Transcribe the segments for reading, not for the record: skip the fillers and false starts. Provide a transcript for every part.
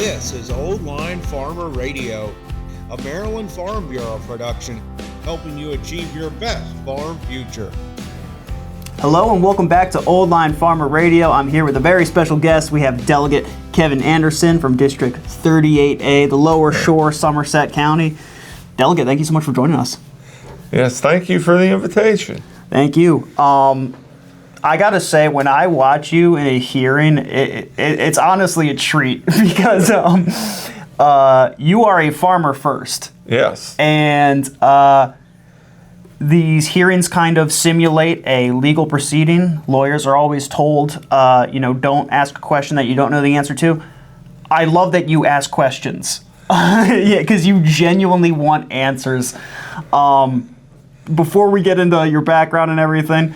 This is Old Line Farmer Radio, a Maryland Farm Bureau production, helping you achieve your best farm future. Hello and welcome back to Old Line Farmer Radio. I'm here with a very special guest. We have Delegate Kevin Anderson from District 38A, the Lower Shore, Somerset County. Delegate, thank you so much for joining us. Yes, thank you for the invitation. Thank you. I gotta say, when I watch you in a hearing, it's honestly a treat because you are a farmer first. Yes. And these hearings kind of simulate a legal proceeding. Lawyers are always told, don't ask a question that you don't know the answer to. I love that you ask questions. Yeah, because you genuinely want answers. Before we get into your background and everything,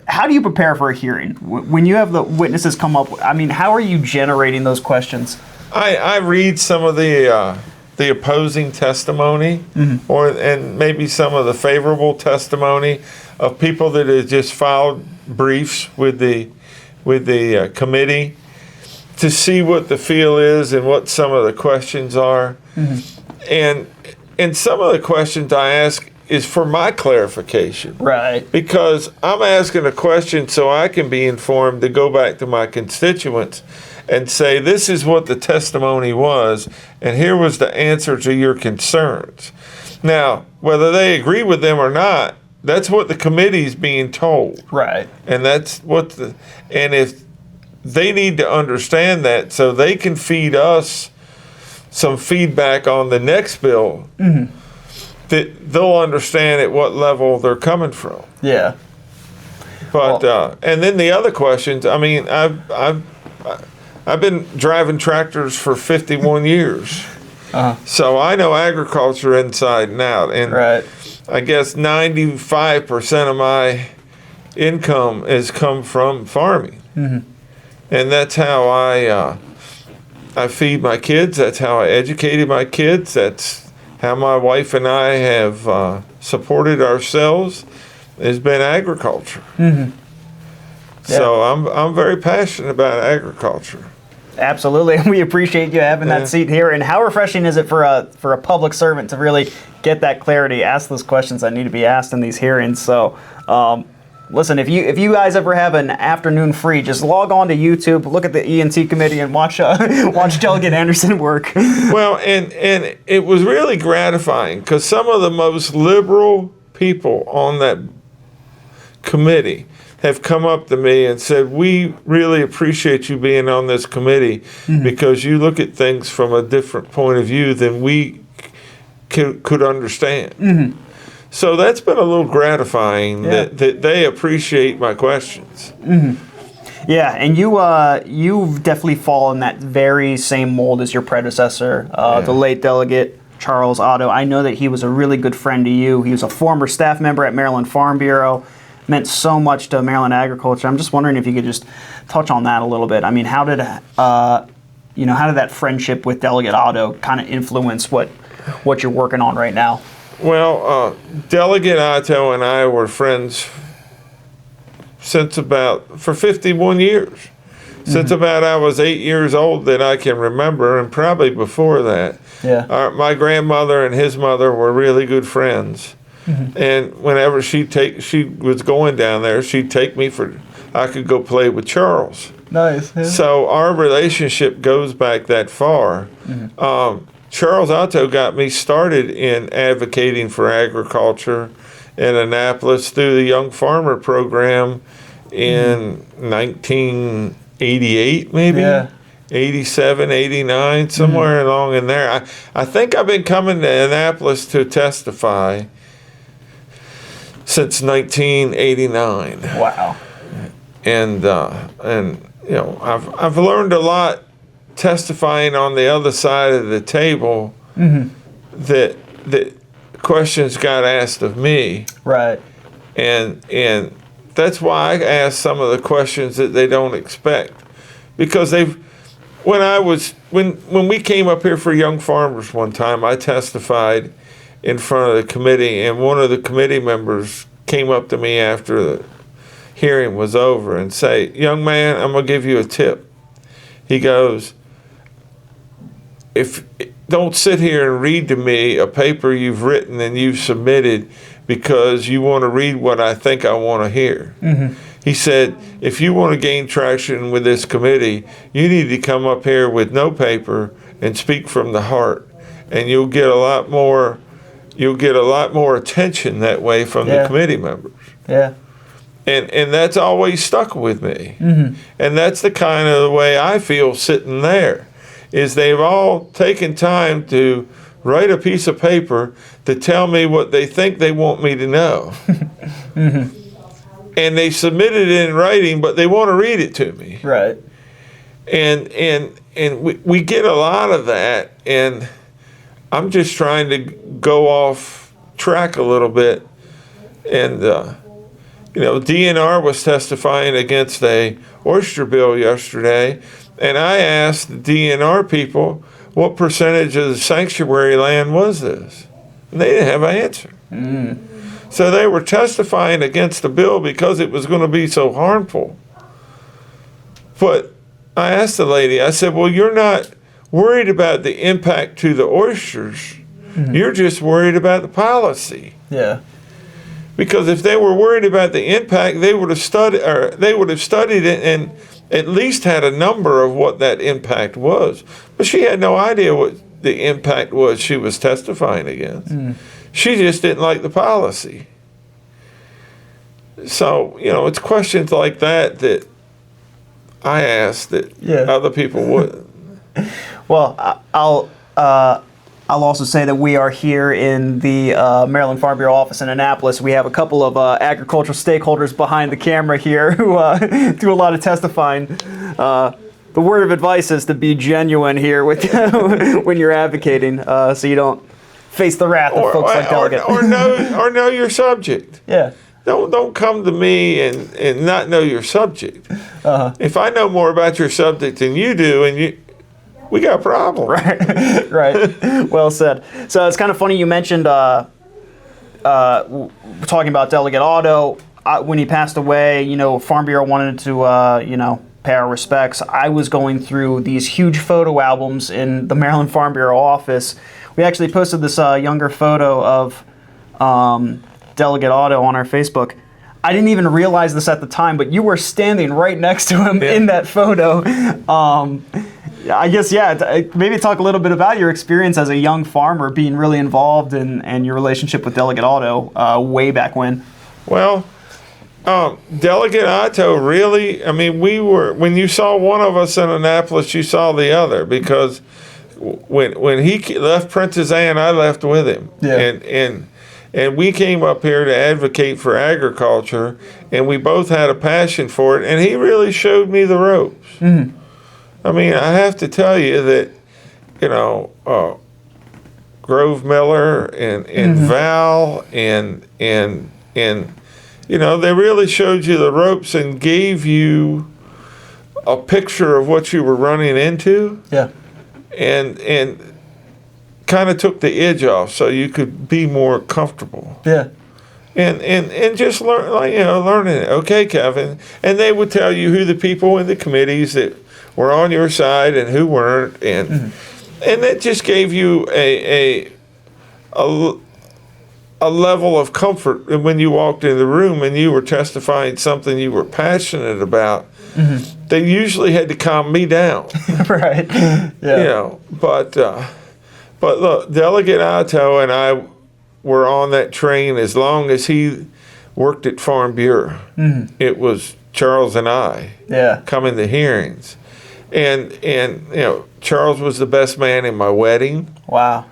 how do you prepare for a hearing? When you have the witnesses come up, how are you generating those questions? I read some of the opposing testimony, Mm-hmm. and maybe some of the favorable testimony of people that have just filed briefs with the committee to see what the feel is and what some of the questions are. Mm-hmm. And some of the questions I ask is for my clarification. Right. Because I'm asking a question so I can be informed to go back to my constituents and say, this is what the testimony was, and here was the answer to your concerns. Now, whether they agree with them or not, that's what the committee's being told. Right. And that's and if they need to understand that so they can feed us some feedback on the next bill, mm-hmm. that they'll understand at what level they're coming from. Yeah. But and then the other questions. I've been driving tractors for 51 years, so I know agriculture inside and out. And right. I guess 95% of my income has come from farming, mm-hmm. and that's how I feed my kids. That's how I educated my kids. That's how my wife and I have supported ourselves, has been agriculture. Mm-hmm. Yeah. So I'm very passionate about agriculture. Absolutely, and we appreciate you having that seat here. And how refreshing is it for a public servant to really get that clarity, ask those questions that need to be asked in these hearings? So, listen, if you guys ever have an afternoon free, just log on to YouTube, look at the E&T committee, and watch Delegate Anderson work. Well, and it was really gratifying because some of the most liberal people on that committee have come up to me and said, we really appreciate you being on this committee, mm-hmm. because you look at things from a different point of view than we could understand. Mm-hmm. So that's been a little gratifying, that they appreciate my questions. Mm-hmm. Yeah, and you've definitely fallen in that very same mold as your predecessor, the late Delegate Charles Otto. I know that he was a really good friend to you. He was a former staff member at Maryland Farm Bureau, meant so much to Maryland agriculture. I'm just wondering if you could just touch on that a little bit. How did that friendship with Delegate Otto kind of influence what you're working on right now? Well, Delegate Otto and I were friends for 51 years. Mm-hmm. Since about I was 8 years old that I can remember, and probably before that. Yeah. My grandmother and his mother were really good friends. Mm-hmm. And whenever she was going down there, she'd take me I could go play with Charles. Nice. Yeah. So our relationship goes back that far. Mm-hmm. Charles Otto got me started in advocating for agriculture in Annapolis through the Young Farmer Program in 1988, maybe? Yeah. 87, 89, somewhere along in there. I think I've been coming to Annapolis to testify since 1989. Wow. And I've learned a lot testifying on the other side of the table, mm-hmm. that questions got asked of me. Right. And that's why I ask some of the questions that they don't expect, because when we came up here for Young Farmers one time, I testified in front of the committee, and one of the committee members came up to me after the hearing was over and say, "Young man, I'm gonna give you a tip." He goes, don't sit here and read to me a paper you've written and you've submitted because you want to read what I think I want to hear. He said, if you want to gain traction with this committee, you need to come up here with no paper and speak from the heart, and you'll get a lot more attention that way from the committee members. Yeah. And that's always stuck with me. And that's the kind of the way I feel sitting there, is they've all taken time to write a piece of paper to tell me what they think they want me to know. And they submit it in writing, but they want to read it to me. Right. And we get a lot of that, and I'm just trying to go off track a little bit. And DNR was testifying against a oyster bill yesterday, and I asked the DNR people, what percentage of the sanctuary land was this? And they didn't have an answer. So they were testifying against the bill because it was going to be so harmful. But I asked the lady, I said, well, you're not worried about the impact to the oysters. You're just worried about the policy. Yeah. Because if they were worried about the impact, they would have studied it and at least had a number of what that impact was. But she had no idea what the impact was she was testifying against. She just didn't like the policy. So, it's questions like that that I asked that other people wouldn't. Well, I'll also say that we are here in the Maryland Farm Bureau office in Annapolis. We have a couple of agricultural stakeholders behind the camera here who do a lot of testifying. The word of advice is to be genuine here with when you're advocating, so you don't face the wrath of folks like Delegate. Or know your subject. Yeah. Don't come to me and not know your subject. If I know more about your subject than you do, we got a problem. Right. Well said. So it's kind of funny you mentioned talking about Delegate Otto. When he passed away, Farm Bureau wanted to, pay our respects. I was going through these huge photo albums in the Maryland Farm Bureau office. We actually posted this younger photo of Delegate Otto on our Facebook. I didn't even realize this at the time, but you were standing right next to him in that photo. I guess, maybe talk a little bit about your experience as a young farmer being really involved and your relationship with Delegate Otto way back when. Well, Delegate Otto really, when you saw one of us in Annapolis, you saw the other, because when he left Princess Anne, I left with him. Yeah. And we came up here to advocate for agriculture, and we both had a passion for it, and he really showed me the ropes. I have to tell you that, Grove Miller and Val and they really showed you the ropes and gave you a picture of what you were running into. Yeah. And kind of took the edge off so you could be more comfortable. Yeah. And just learning it. Okay, Kevin. And they would tell you who the people in the committees that were on your side and who weren't, and that just gave you a level of comfort when you walked in the room and you were testifying something you were passionate about. They usually had to calm me down. Right. Yeah. But look, Delegate Otto and I were on that train as long as he worked at Farm Bureau. It was Charles and I coming to hearings. And Charles was the best man in my wedding. Wow.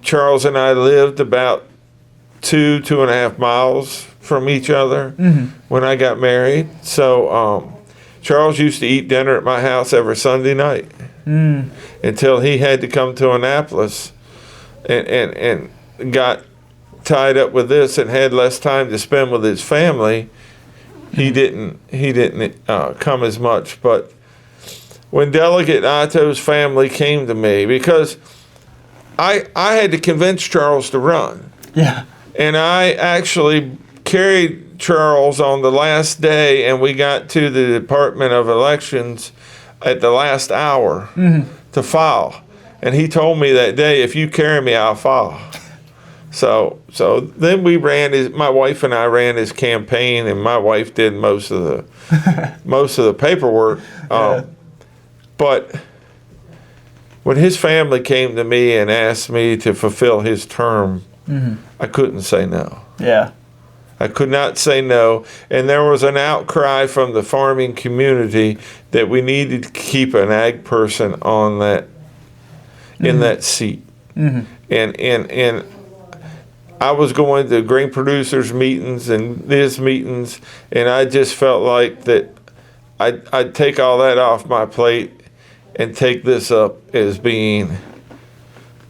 Charles and I lived about 2.5 miles from each other when I got married. So Charles used to eat dinner at my house every Sunday night until he had to come to Annapolis and got tied up with this and had less time to spend with his family. He didn't come as much. But when Delegate Otto's family came to me, because I had to convince Charles to run. Yeah. And I actually carried Charles on the last day, and we got to the Department of Elections at the last hour to file. And he told me that day, if you carry me, I'll follow. So then my wife and I ran his campaign, and my wife did most of the paperwork. But when his family came to me and asked me to fulfill his term, I couldn't say no. Yeah. I could not say no. And there was an outcry from the farming community that we needed to keep an ag person on that, in that seat. And I was going to grain producers meetings and these meetings, and I just felt like that I'd take all that off my plate and take this up as being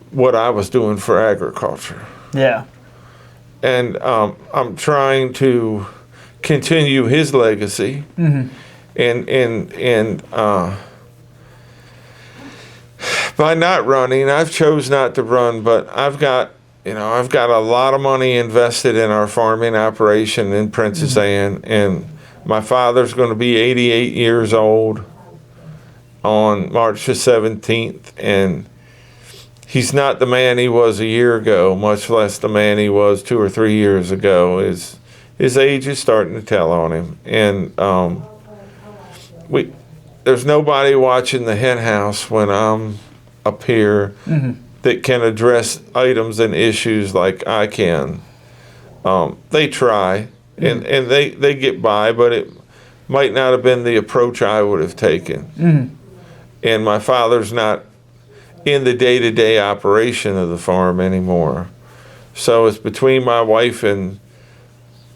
what I was doing for agriculture. Yeah. And I'm trying to continue his legacy, and by not running, I've chose not to run, but I've got a lot of money invested in our farming operation in Princess Anne, and my father's going to be 88 years old on March the 17th, and he's not the man he was a year ago, much less the man he was 2 or 3 years ago. His age is starting to tell on him, and there's nobody watching the hen house when I'm up here that can address items and issues like I can. They try, and they get by, but it might not have been the approach I would have taken. And my father's not in the day-to-day operation of the farm anymore. So it's between my wife and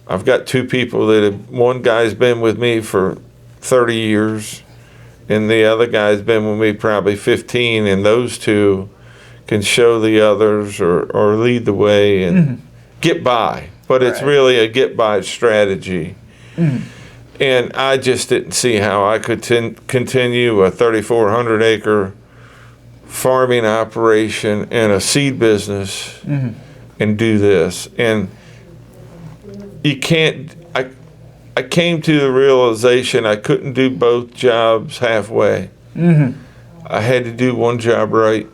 I've got 2 people one guy's been with me for 30 years, and the other guy's been with me probably 15, and those 2 can show the others or lead the way and get by. But it's really a get-by strategy. And I just didn't see how I could continue a 3,400 acre farming operation and a seed business and do this. And you can't, I came to the realization I couldn't do both jobs halfway. I had to do one job right.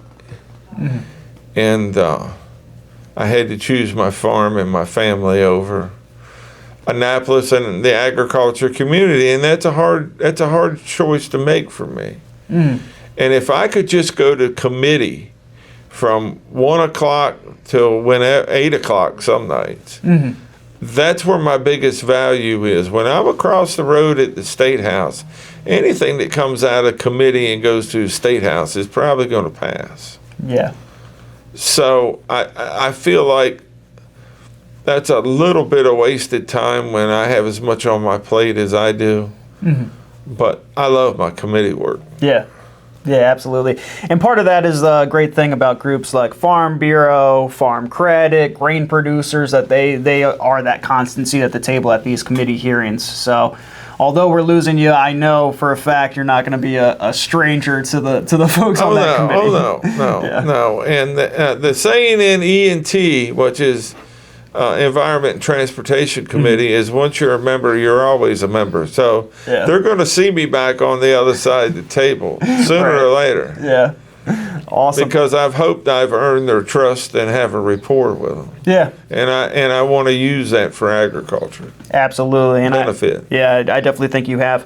And I had to choose my farm and my family over Annapolis and the agriculture community, and that's a hard choice to make for me. And if I could just go to committee from 1 o'clock till 8 o'clock some nights, that's where my biggest value is. When I'm across the road at the State House, anything that comes out of committee and goes to the State House is probably going to pass. Yeah. So I feel like that's a little bit of wasted time when I have as much on my plate as I do. But I love my committee work. Yeah. Yeah, absolutely. And part of that is the great thing about groups like Farm Bureau, Farm Credit, grain producers, that they are that constant seat at the table at these committee hearings. So although we're losing you, I know for a fact you're not going to be a stranger to the folks on that committee. No. And the saying in E&T, which is Environment and Transportation Committee, is once you're a member, you're always a member. So they're going to see me back on the other side of the table sooner or later. Yeah. Awesome. Because I've hoped I've earned their trust and have a rapport with them. Yeah. And I want to use that for agriculture. Absolutely. And benefit. I definitely think you have.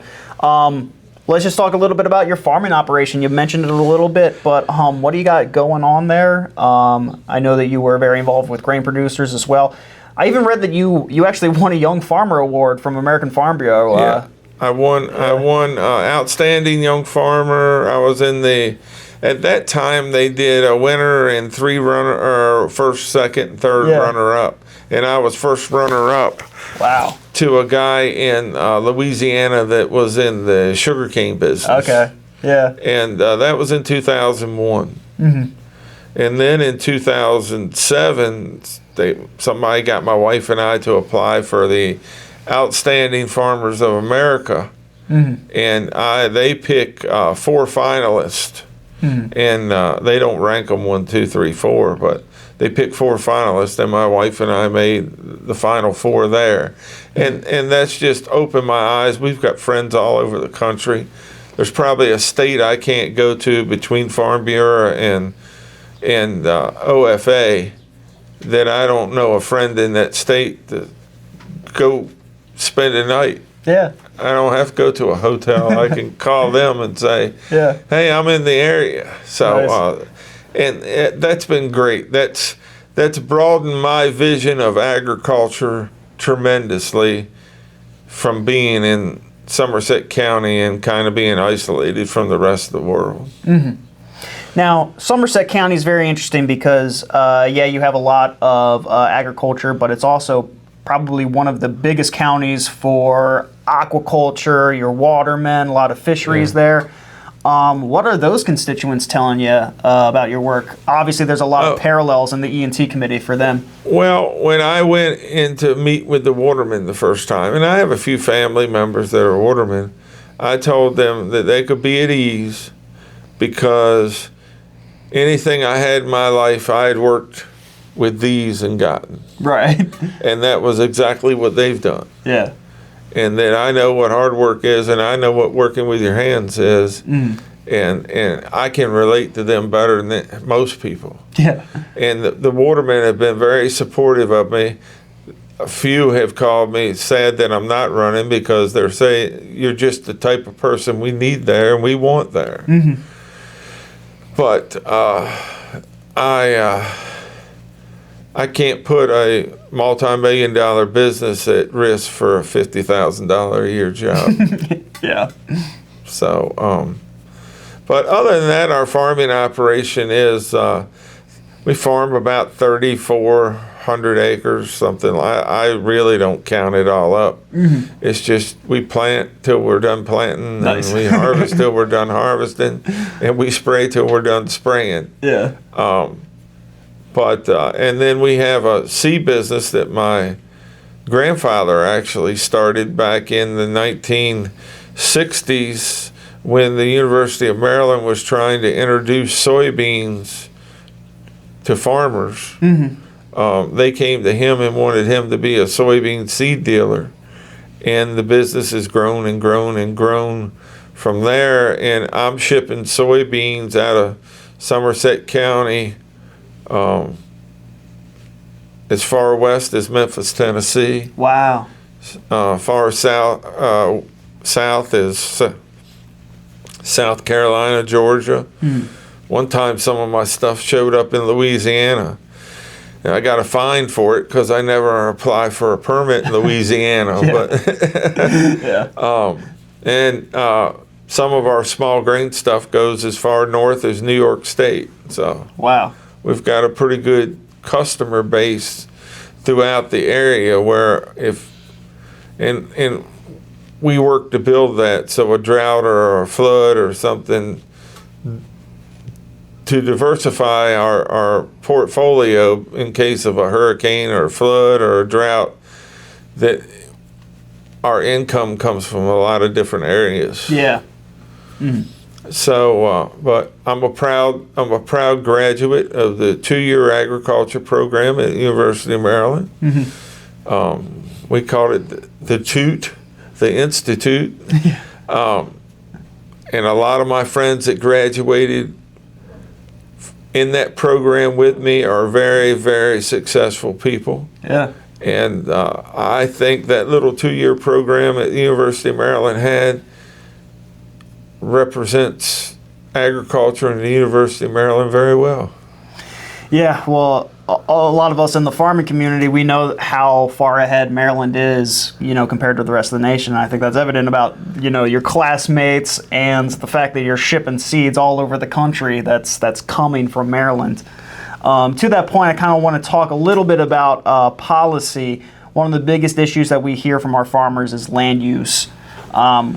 Let's just talk a little bit about your farming operation. You mentioned it a little bit, but what do you got going on there? I know that you were very involved with grain producers as well. I even read that you actually won a Young Farmer Award from American Farm Bureau. I won Outstanding Young Farmer. I was at that time they did a winner and 3 first, second, and third runner-up. And I was first runner-up. Wow. To a guy in Louisiana that was in the sugarcane business. Okay. Yeah. And that was in 2001. And then in 2007, somebody got my wife and I to apply for the Outstanding Farmers of America. And they pick 4 finalists. And they don't rank them 1, 2, 3, 4, but they picked 4 finalists, and my wife and I made the final 4 there. And that's just opened my eyes. We've got friends all over the country there's probably a state I can't go to between Farm Bureau and OFA that I don't know a friend in that state to go spend a night. Yeah. I don't have to go to a hotel. I can call them and say, Yeah. "Hey, I'm in the area." So, Nice. and that's been great. That's broadened my vision of agriculture tremendously from being in Somerset County and kind of being isolated from the rest of the world. Now, Somerset County is very interesting because, you have a lot of agriculture, but it's also probably one of the biggest counties for aquaculture, your watermen, a lot of fisheries there. What are those constituents telling you about your work? Obviously, there's a lot of parallels in the E&T committee for them. Well, when I went in to meet with the watermen the first time, and I have a few family members that are watermen, I told them that they could be at ease because anything I had in my life, I had worked with these and gotten. Right. And that was exactly what they've done. Yeah. And that I know what hard work is, and I know what working with your hands is, and I can relate to them better than most people. Yeah. And the watermen have been very supportive of me. A few have called me sad that I'm not running because they're saying you're just the type of person we need there and we want there. But I can't put a multi-million-dollar business at risk for a $50,000 a year job. Yeah. So, but other than that, our farming operation is we farm about 3,400 acres, something. I really don't count it all up. It's just we plant till we're done planting, Nice. and we harvest till we're done harvesting, and we spray till we're done spraying. Yeah. But and then we have a seed business that my grandfather actually started back in the 1960s when the University of Maryland was trying to introduce soybeans to farmers. They came to him and wanted him to be a soybean seed dealer, and the business has grown and grown and grown from there. And I'm shipping soybeans out of Somerset County as far west as Memphis, Tennessee. Wow. Far south is South Carolina, Georgia. One time some of my stuff showed up in Louisiana. And I got a fine for it because I never applied for a permit in Louisiana. And some of our small grain stuff goes as far north as New York State. So Wow. we've got a pretty good customer base throughout the area where and we work to build that, so a drought or a flood or something, to diversify our portfolio in case of a hurricane or a flood or a drought, that our income comes from a lot of different areas. Yeah. So, but I'm a proud graduate of the 2-year agriculture program at the University of Maryland. We called it the TOOT, the Institute. And a lot of my friends that graduated in that program with me are very, very successful people. Yeah. And I think that little 2-year program at the University of Maryland represents agriculture in the University of Maryland very well. Yeah, well, a lot of us in the farming community, we know how far ahead Maryland is, compared to the rest of the nation. And I think that's evident about, your classmates and the fact that you're shipping seeds all over the country that's coming from Maryland. To that point, I kind of want to talk a little bit about policy. One of the biggest issues that we hear from our farmers is land use.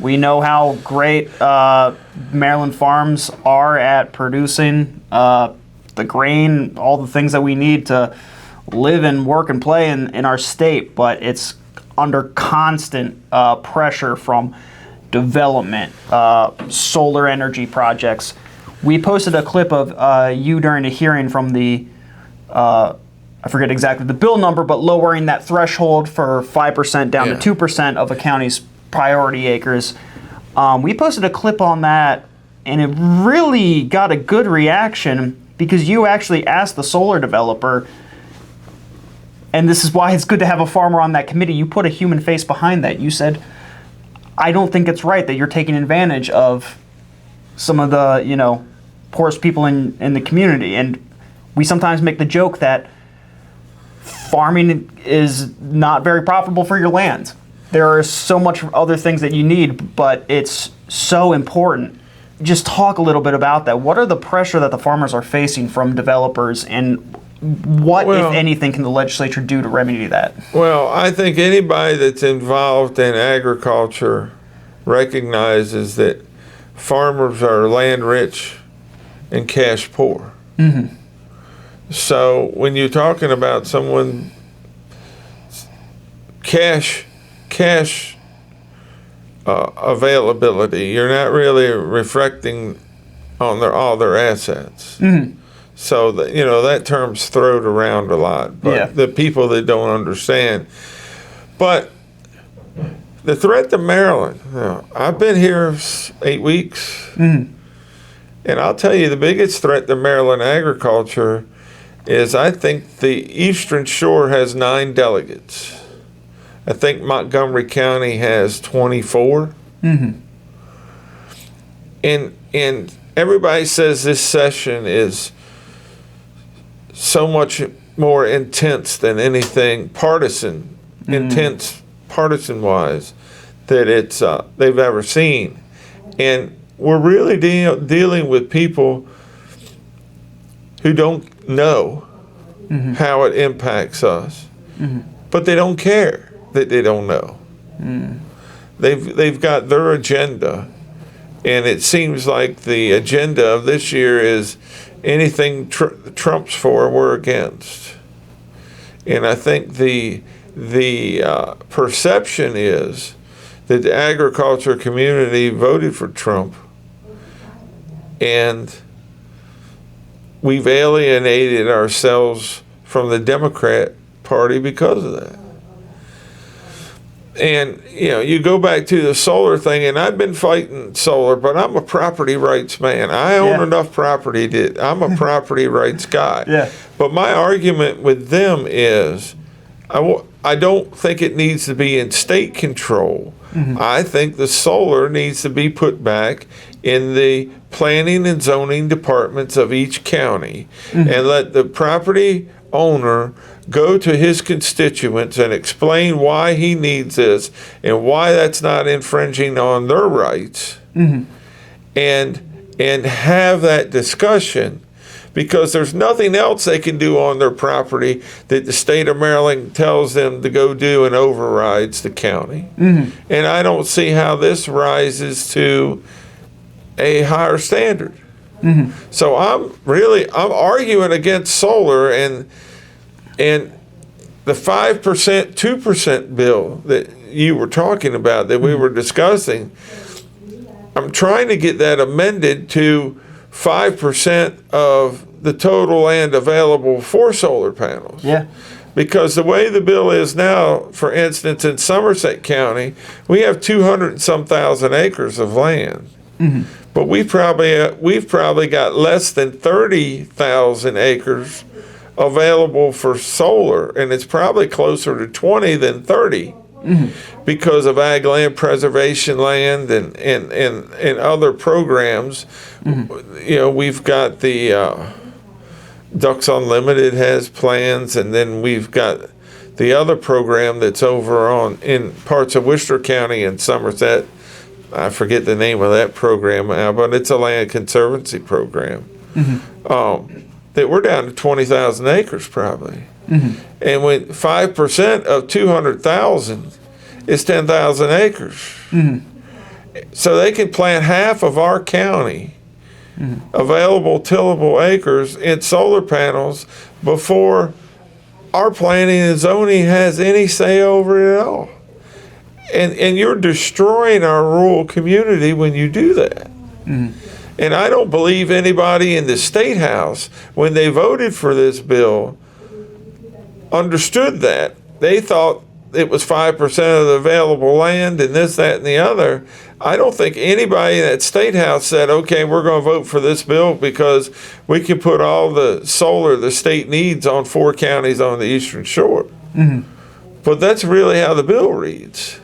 We know how great Maryland farms are at producing the grain, all the things that we need to live and work and play in our state, but it's under constant pressure from development, solar energy projects. We posted a clip of you during a hearing from the, I forget exactly the bill number, but lowering that threshold for 5% down to 2% of a county's priority acres. We posted a clip on that, and it really got a good reaction because you actually asked the solar developer, and this is why it's good to have a farmer on that committee. You put a human face behind that. You said, I don't think it's right that you're taking advantage of some of the, poorest people in the community. And we sometimes make the joke that farming is not very profitable for your land. There are so much other things that you need, but it's so important. Just talk a little bit about that. What are the pressure that the farmers are facing from developers, and what, if anything, can the legislature do to remedy that? Well, I think anybody that's involved in agriculture recognizes that farmers are land rich and cash poor. Mm-hmm. So when you're talking about someone cash availability, you're not really reflecting on all their assets. Mm-hmm. So that term's thrown around a lot, but the people that don't understand. But the threat to Maryland, I've been here 8 weeks, mm-hmm. and I'll tell you the biggest threat to Maryland agriculture is I think the Eastern Shore has 9 delegates. I think Montgomery County has 24. Mm-hmm. And everybody says this session is so much more intense than anything partisan, mm-hmm. intense partisan-wise, that it's they've ever seen. And we're really dealing with people who don't know mm-hmm. how it impacts us, mm-hmm. but they don't care that they don't know. Mm. They've got their agenda, and it seems like the agenda of this year is anything Trump's for, we're against. And I think the perception is that the agriculture community voted for Trump, and we've alienated ourselves from the Democrat Party because of that. And, you go back to the solar thing, and I've been fighting solar, but I'm a property rights man. I own enough property that I'm a property rights guy. Yeah. But my argument with them is I don't think it needs to be in state control. Mm-hmm. I think the solar needs to be put back in the planning and zoning departments of each county, mm-hmm. and let the property owner go to his constituents and explain why he needs this and why that's not infringing on their rights, mm-hmm. and have that discussion, because there's nothing else they can do on their property that the state of Maryland tells them to go do and overrides the county. Mm-hmm. And I don't see how this rises to a higher standard. Mm-hmm. So I'm arguing against solar, and the 5%, 2% bill that you were talking about, that we were discussing, I'm trying to get that amended to 5% of the total land available for solar panels. Yeah. Because the way the bill is now, for instance, in Somerset County, we have 200 and some thousand acres of land. Mm-hmm. But we've probably got less than 30,000 acres available for solar, and it's probably closer to 20 than 30, mm-hmm. because of ag land preservation land and other programs. Mm-hmm. We've got the Ducks Unlimited has plans, and then we've got the other program that's over in parts of Worcester County and Somerset. I forget the name of that program now, but it's a land conservancy program. Mm-hmm. That we're down to 20,000 acres probably. Mm-hmm. And when 5% of 200,000 is 10,000 acres. Mm-hmm. So they can plant half of our county, mm-hmm. available tillable acres in solar panels before our planning and zoning has any say over it at all. And you're destroying our rural community when you do that. Mm-hmm. And I don't believe anybody in the State House, when they voted for this bill, understood that. They thought it was 5% of the available land and this, that, and the other, I don't think anybody in that state house said, okay, we're going to vote for this bill because we can put all the solar the state needs on 4 counties on the Eastern Shore. But that's really how the bill reads.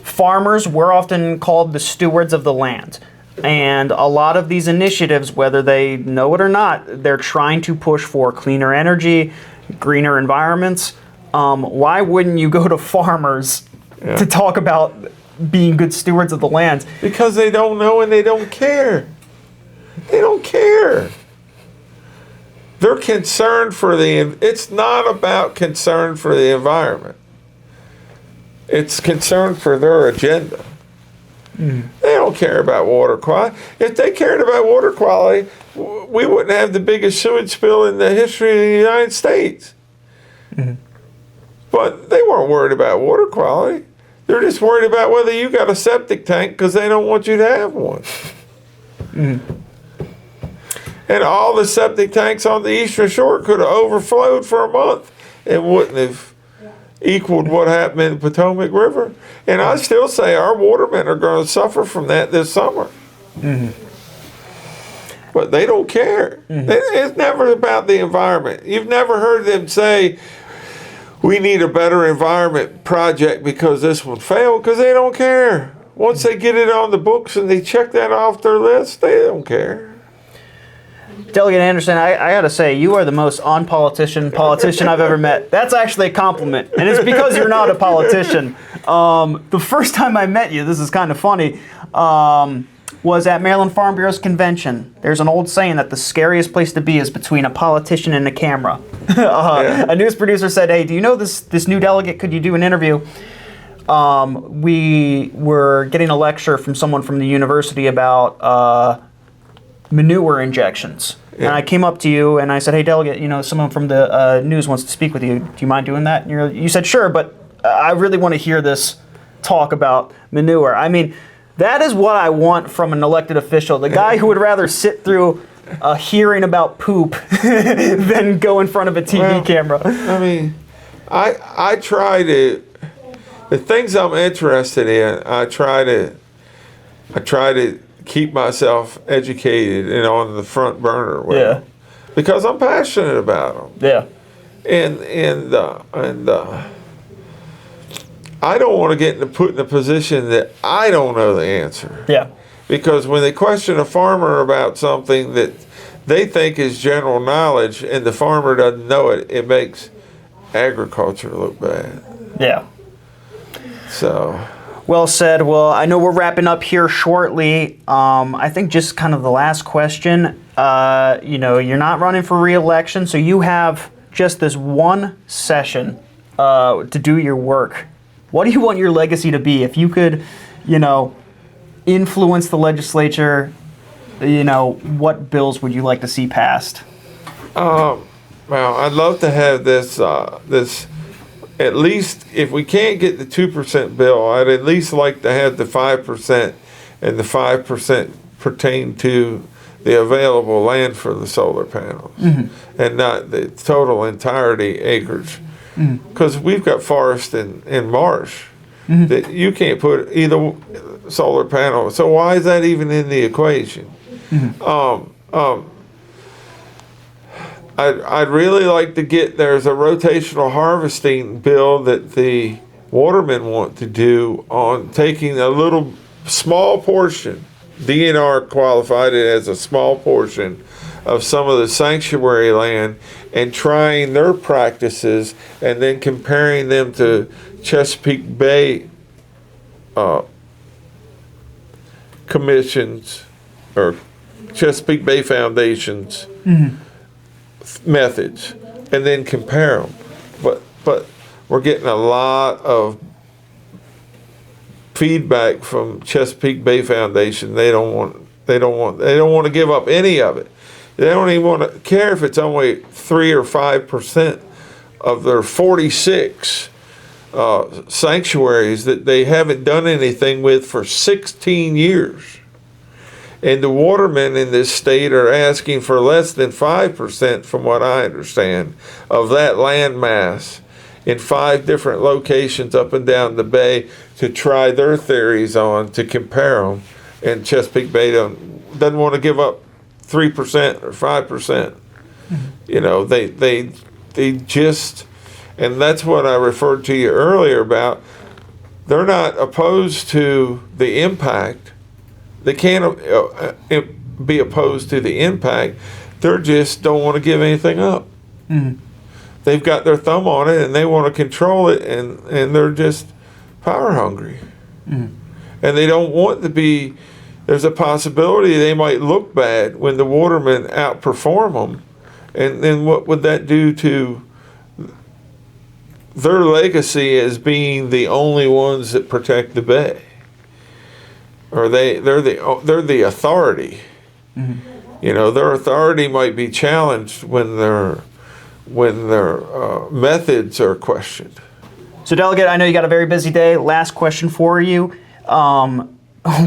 Farmers, we're often called the stewards of the land. And a lot of these initiatives, whether they know it or not, they're trying to push for cleaner energy, greener environments. Why wouldn't you go to farmers to talk about being good stewards of the land? Because they don't know and they don't care. They don't care. They're concerned for it's not about concern for the environment. It's concern for their agenda. They don't care about water quality. If they cared about water quality, we wouldn't have the biggest sewage spill in the history of the United States. But they weren't worried about water quality. They're just worried about whether you got a septic tank because they don't want you to have one. And all the septic tanks on the Eastern Shore could have overflowed for a month. It wouldn't have equaled what happened in the Potomac River. And I still say our watermen are going to suffer from that this summer. But they don't care. It's never about the environment. You've never heard them say, we need a better environment project because this one failed, because they don't care. Once they get it on the books and they check that off their list, they don't care. Delegate Anderson, I got to say, you are the most politician I've ever met. That's actually a compliment, and it's because you're not a politician. The first time I met you, this is kind of funny, was at Maryland Farm Bureau's convention. There's an old saying that the scariest place to be is between a politician and a camera. A news producer said, hey, do you know this new delegate? Could you do an interview? We were getting a lecture from someone from the university about manure injections. And I came up to you and I said, hey, delegate, someone from the news wants to speak with you. Do you mind doing that? And you said, sure, but I really want to hear this talk about manure. I mean, that is what I want from an elected official. The guy who would rather sit through a hearing about poop than go in front of a TV camera. I mean, I try to, the things I'm interested in, I try to keep myself educated and on the front burner with them, because I'm passionate about them. And I don't want to get put in a position that I don't know the answer. Because when they question a farmer about something that they think is general knowledge and the farmer doesn't know it, it makes agriculture look bad. So. Well said. Well, I know we're wrapping up here shortly. I think just kind of the last question. You're not running for re-election, so you have just this one session to do your work. What do you want your legacy to be? If you could, influence the legislature, what bills would you like to see passed? Well, I'd love to have this, at least, if we can't get the 2% bill, I'd at least like to have the 5%, and the 5% pertain to the available land for the solar panels, and not the total entirety acreage. Because we've got forest and marsh that you can't put either solar panel. So why is that even in the equation? I'd really like to there's a rotational harvesting bill that the watermen want to do on taking a little small portion, DNR qualified it as a small portion of some of the sanctuary land, and trying their practices and then comparing them to Chesapeake Bay commissions or Chesapeake Bay Foundation's methods, and then compare them. But we're getting a lot of feedback from Chesapeake Bay Foundation. They don't want to give up any of it. They don't even want to care if it's only 3 or 5% of their 46 sanctuaries that they haven't done anything with for 16 years. And the watermen in this state are asking for less than 5%, from what I understand, of that land mass. in 5 different locations up and down the bay to try their theories on, to compare them. And Chesapeake Bay doesn't want to give up 3% or 5%. You know, they just, and that's what I referred to you earlier about. They're not opposed to the impact. They can't be opposed to the impact. They just don't want to give anything up. They've got their thumb on it and they want to control it, and they're just power hungry. And they don't want to be, there's a possibility they might look bad when the watermen outperform them. And then what would that do to their legacy as being the only ones that protect the bay? Or they're the authority. You know, their authority might be challenged when their methods are questioned. So, Delegate, I know you got a very busy day. Last question for you.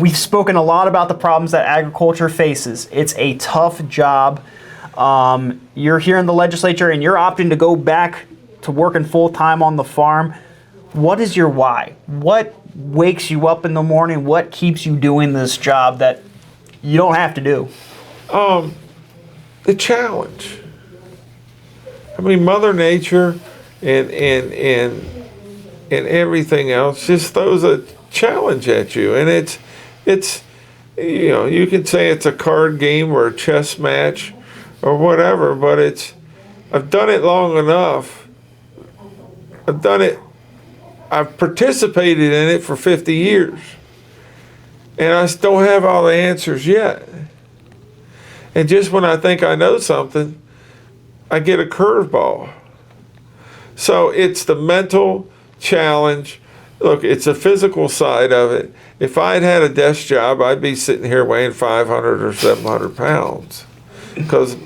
We've spoken a lot about the problems that agriculture faces. It's a tough job. You're here in the legislature and you're opting to go back to working full-time on the farm. What is your why? What wakes you up in the morning? What keeps you doing this job that you don't have to do? The challenge. I mean, Mother Nature and everything else just throws a challenge at you, and it's you know, you can say it's a card game or a chess match or whatever, but I've done it long enough. I've participated in it for 50 years, and I don't have all the answers yet. And just when I think I know something, I get a curveball. So it's the mental challenge. Look, it's a physical side of it. If I'd had a desk job, I'd be sitting here weighing 500 or 700 pounds because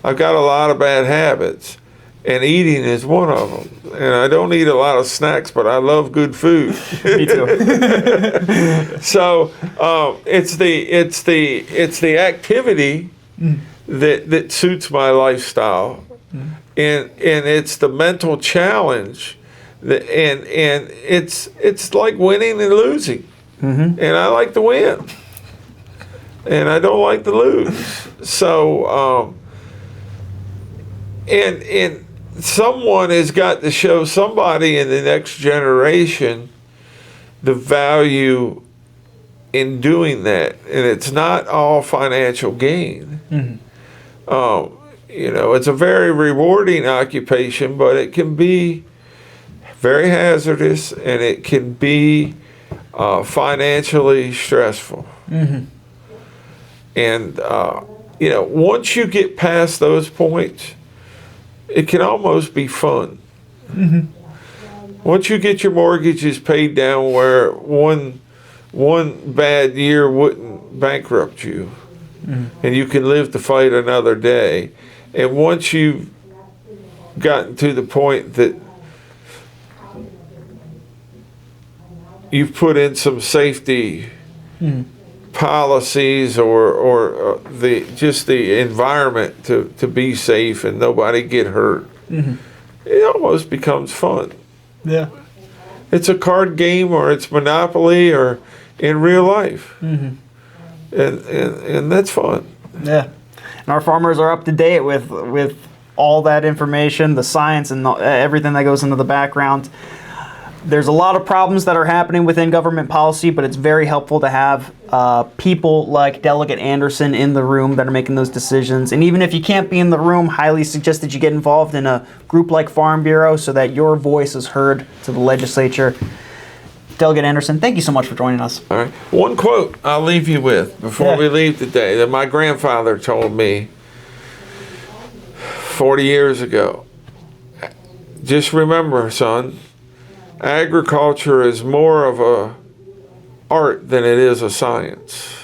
I've got a lot of bad habits, and eating is one of them. And I don't eat a lot of snacks, but I love good food. Me too. So it's the activity that suits my lifestyle, and it's the mental challenge. And it's like winning and losing, and I like to win, and I don't like to lose. So, and someone has got to show somebody in the next generation the value in doing that, and it's not all financial gain. You know, it's a very rewarding occupation, but it can be very hazardous, and it can be financially stressful. And you know, once you get past those points, it can almost be fun. Once you get your mortgages paid down where one bad year wouldn't bankrupt you, and you can live to fight another day, and once you've gotten to the point that you've put in some safety policies or the environment to be safe and nobody get hurt, it almost becomes fun. Yeah. It's a card game, or it's Monopoly, or in real life, and that's fun. Yeah. And our farmers are up to date with all that information, the science, and everything that goes into the background. There's a lot of problems that are happening within government policy, but it's very helpful to have people like Delegate Anderson in the room that are making those decisions. And even if you can't be in the room, highly suggest that you get involved in a group like Farm Bureau so that your voice is heard to the legislature. Delegate Anderson, thank you so much for joining us. All right. One quote I'll leave you with before we leave today that my grandfather told me 40 years ago. Just remember, son, agriculture is more of a art than it is a science.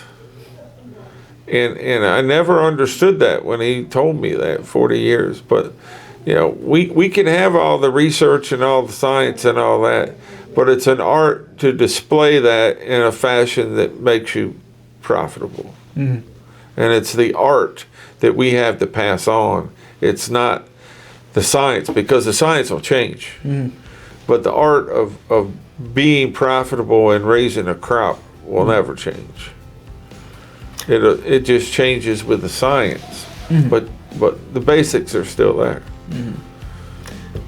And I never understood that when he told me that 40 years. But, you know, we can have all the research and all the science and all that, but it's an art to display that in a fashion that makes you profitable. And it's the art that we have to pass on. It's not the science, because the science will change. but the art of being profitable and raising a crop will never change. It just changes with the science, but the basics are still there.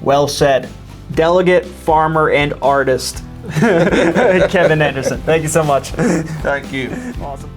Well said. Delegate, farmer, and artist, Kevin Anderson. Thank you so much. Thank you. Awesome.